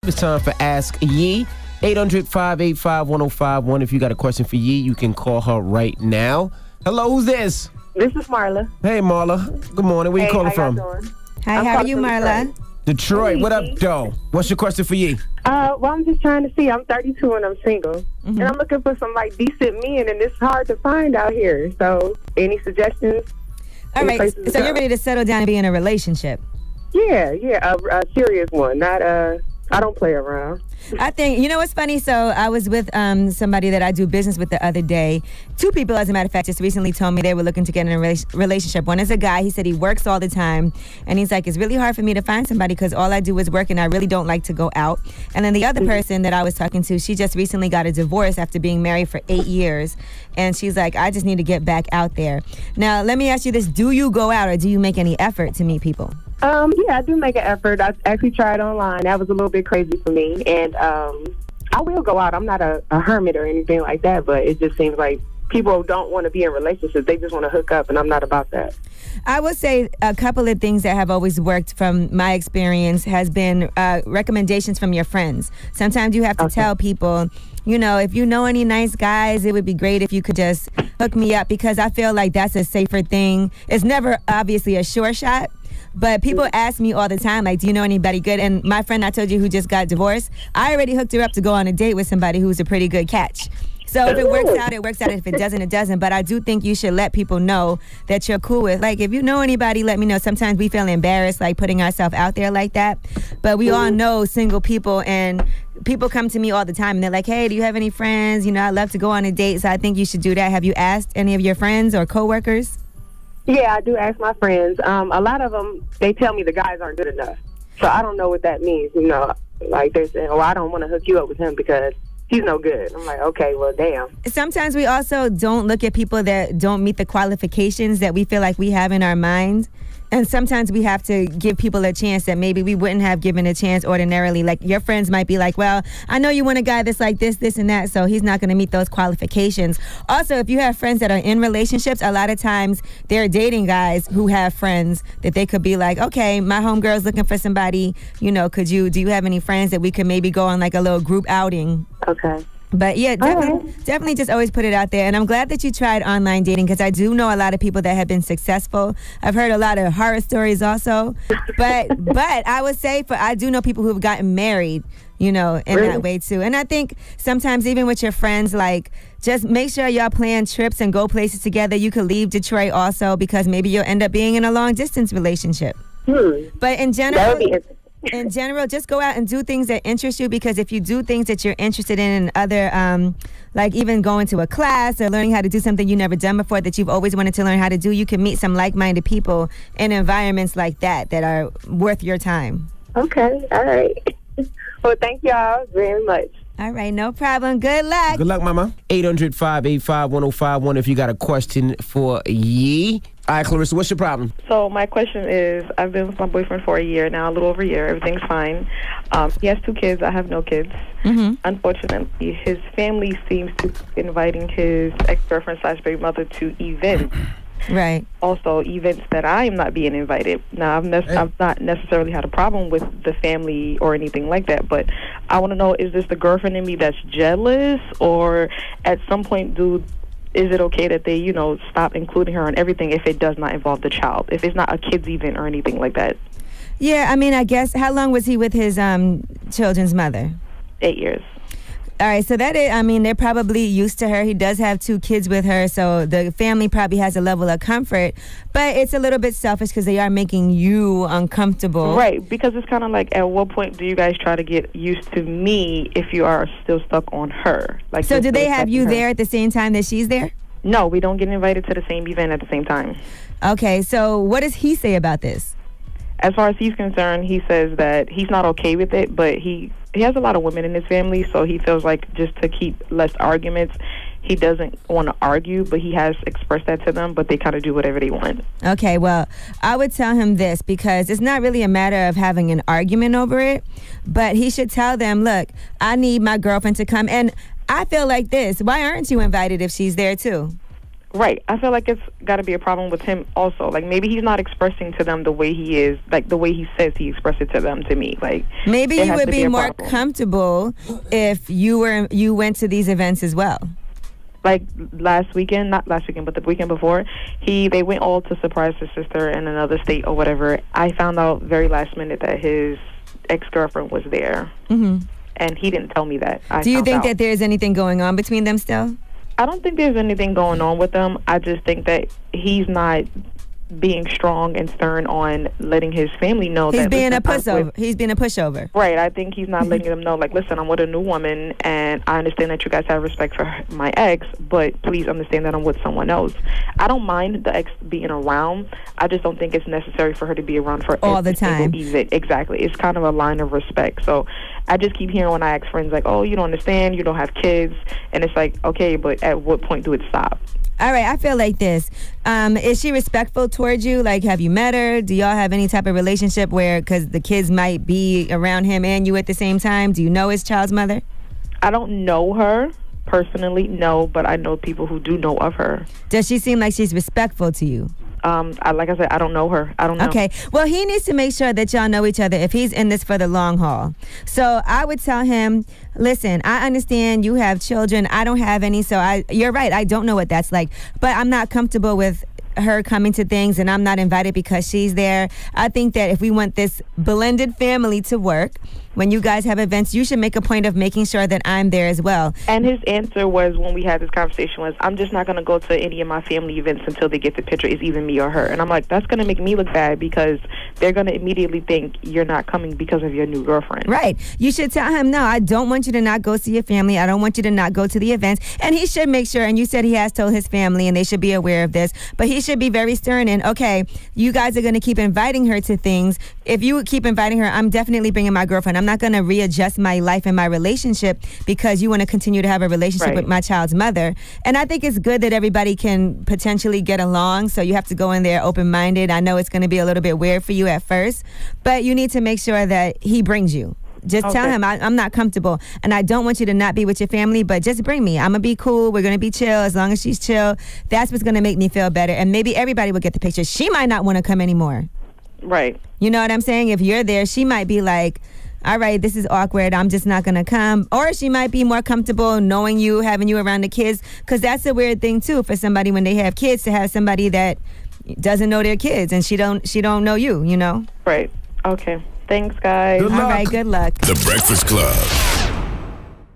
It's time for Ask Yee. 800-585-1051. If you got a question for Yee, you can call her right now. Hello, who's this? This is Marla. Hey, Marla. Good morning. Where you calling from? Hi, how are you, Marla? Detroit. What up, though? What's your question for Yee? Well, I'm just trying to see. I'm 32 and I'm single. And I'm looking for some, decent men, and it's hard to find out here. So, any suggestions? All right, so you're ready to settle down and be in a relationship? Yeah, a serious one. Not, I don't play around. I think, you know what's funny? So I was with somebody that I do business with the other day. Two people, as a matter of fact, just recently told me they were looking to get in a relationship. One is a guy. He said he works all the time. And he's like, it's really hard for me to find somebody because all I do is work and I really don't like to go out. And then the other person that I was talking to, she just recently got a divorce after being married for 8 years. And she's like, I just need to get back out there. Now, let me ask you this. Do you go out or do you make any effort to meet people? Yeah, I do make an effort. I actually tried online. That was a little bit crazy for me. And I will go out. I'm not a hermit or anything like that, but it just seems like people don't want to be in relationships. They just want to hook up, and I'm not about that. I would say a couple of things that have always worked from my experience has been recommendations from your friends. Sometimes you have to tell people, you know, if you know any nice guys, it would be great if you could just hook me up, because I feel like that's a safer thing. It's never obviously a sure shot. But people ask me all the time, like, do you know anybody good? And my friend I told you who just got divorced, I already hooked her up to go on a date with somebody who's a pretty good catch. So if it works out, it works out. If it doesn't, it doesn't. But I do think you should let people know that you're cool with. Like, if you know anybody, let me know. Sometimes we feel embarrassed, like, putting ourselves out there like that. But we all know single people, and people come to me all the time, and they're like, hey, do you have any friends? You know, I'd love to go on a date, so I think you should do that. Have you asked any of your friends or coworkers? Yeah, I do ask my friends. A lot of them, they tell me the guys aren't good enough. So I don't know what that means, you know. Like, they're saying, I don't want to hook you up with him because he's no good. I'm like, okay, well, damn. Sometimes we also don't look at people that don't meet the qualifications that we feel like we have in our mind. And sometimes we have to give people a chance that maybe we wouldn't have given a chance ordinarily. Like, your friends might be like, well, I know you want a guy that's like this, this, and that, so he's not going to meet those qualifications. Also, if you have friends that are in relationships, a lot of times they're dating guys who have friends that they could be like, okay, my homegirl's looking for somebody, you know, do you have any friends that we could maybe go on like a little group outing? Okay. But yeah, definitely just always put it out there. And I'm glad that you tried online dating, because I do know a lot of people that have been successful. I've heard a lot of horror stories also. But I would say I do know people who have gotten married, you know, in that way too. And I think sometimes even with your friends, like, just make sure y'all plan trips and go places together. You could leave Detroit also, because maybe you'll end up being in a long distance relationship. But in general, just go out and do things that interest you, because if you do things that you're interested in and other, like even going to a class or learning how to do something you never done before that you've always wanted to learn how to do, you can meet some like-minded people in environments like that are worth your time. Okay, all right. Well, thank y'all very much. All right, no problem. Good luck. Good luck, Mama. 800-585-1051 if you got a question for Yee. All right, Clarissa, what's your problem? So my question is, I've been with my boyfriend for a year now, a little over a year. Everything's fine. He has 2 kids. I have no kids. Unfortunately, his family seems to be inviting his ex-girlfriend/baby mother to events. Right. Also, events that I am not being invited. Now, I've not necessarily had a problem with the family or anything like that, but I want to know, is this the girlfriend in me that's jealous, or at some point, is it okay that they, you know, stop including her on everything if it does not involve the child, if it's not a kid's event or anything like that? Yeah, I mean, I guess, how long was he with his children's mother? 8 years. All right, so they're probably used to her. He does have 2 kids with her, so the family probably has a level of comfort. But it's a little bit selfish because they are making you uncomfortable. Right, because it's kind of like, at what point do you guys try to get used to me if you are still stuck on her? Like, so do they have you there at the same time that she's there? No, we don't get invited to the same event at the same time. Okay, so what does he say about this? As far as he's concerned, he says that he's not okay with it, but he has a lot of women in his family, so he feels like just to keep less arguments, he doesn't want to argue, but he has expressed that to them, but they kind of do whatever they want. Okay, well, I would tell him this, because it's not really a matter of having an argument over it, but he should tell them, look, I need my girlfriend to come. And I feel like this. Why aren't you invited if she's there too? Right. I feel like it's got to be a problem with him also. Like, maybe he's not expressing to them the way he is, like the way he says he expressed it to them to me. Like, maybe you would be more comfortable if you went to these events as well. Like last weekend, not last weekend, but the weekend before, they went all to surprise his sister in another state or whatever. I found out very last minute that his ex-girlfriend was there, and he didn't tell me that. Do you think that there's anything going on between them still? I don't think there's anything going on with them. I just think that he's not being strong and stern on letting his family know he's being a pushover. He's being a pushover. Right. I think he's not letting them know, like, listen, I'm with a new woman, and I understand that you guys have respect for my ex, but please understand that I'm with someone else. I don't mind the ex being around. I just don't think it's necessary for her to be around for all the time. Exactly. It's kind of a line of respect. So I just keep hearing when I ask friends, like, oh, you don't understand, you don't have kids, and it's like, okay, but at what point do it stop? All right, I feel like this. Is she respectful towards you? Like, have you met her? Do y'all have any type of relationship where, because the kids might be around him and you at the same time? Do you know his child's mother? I don't know her personally, no, but I know people who do know of her. Does she seem like she's respectful to you? Like I said, I don't know her. I don't know. Okay. Well, he needs to make sure that y'all know each other if he's in this for the long haul. So I would tell him, listen, I understand you have children. I don't have any, so you're right. I don't know what that's like. But I'm not comfortable with her coming to things, and I'm not invited because she's there. I think that if we want this blended family to work, when you guys have events, you should make a point of making sure that I'm there as well. And his answer was, when we had this conversation, was, I'm just not going to go to any of my family events until they get the picture. It's either me or her. And I'm like, that's going to make me look bad because they're going to immediately think you're not coming because of your new girlfriend. Right. You should tell him, no, I don't want you to not go see your family. I don't want you to not go to the events. And he should make sure, and you said he has told his family and they should be aware of this, but he should be very stern and, okay, you guys are going to keep inviting her to things. If you keep inviting her, I'm definitely bringing my girlfriend. I'm not going to readjust my life and my relationship because you want to continue to have a relationship with my child's mother. And I think it's good that everybody can potentially get along, so you have to go in there open-minded. I know it's going to be a little bit weird for you at first, but you need to make sure that he brings you. Just tell him, I'm not comfortable, and I don't want you to not be with your family, but just bring me. I'm going to be cool. We're going to be chill. As long as she's chill, that's what's going to make me feel better. And maybe everybody will get the picture. She might not want to come anymore. Right. You know what I'm saying? If you're there, she might be like, all right, this is awkward. I'm just not going to come. Or she might be more comfortable knowing you, having you around the kids, because that's a weird thing, too, for somebody when they have kids to have somebody that doesn't know their kids and she don't know you, you know? Right. Okay. Thanks, guys. Good luck. All right, good luck. The Breakfast Club.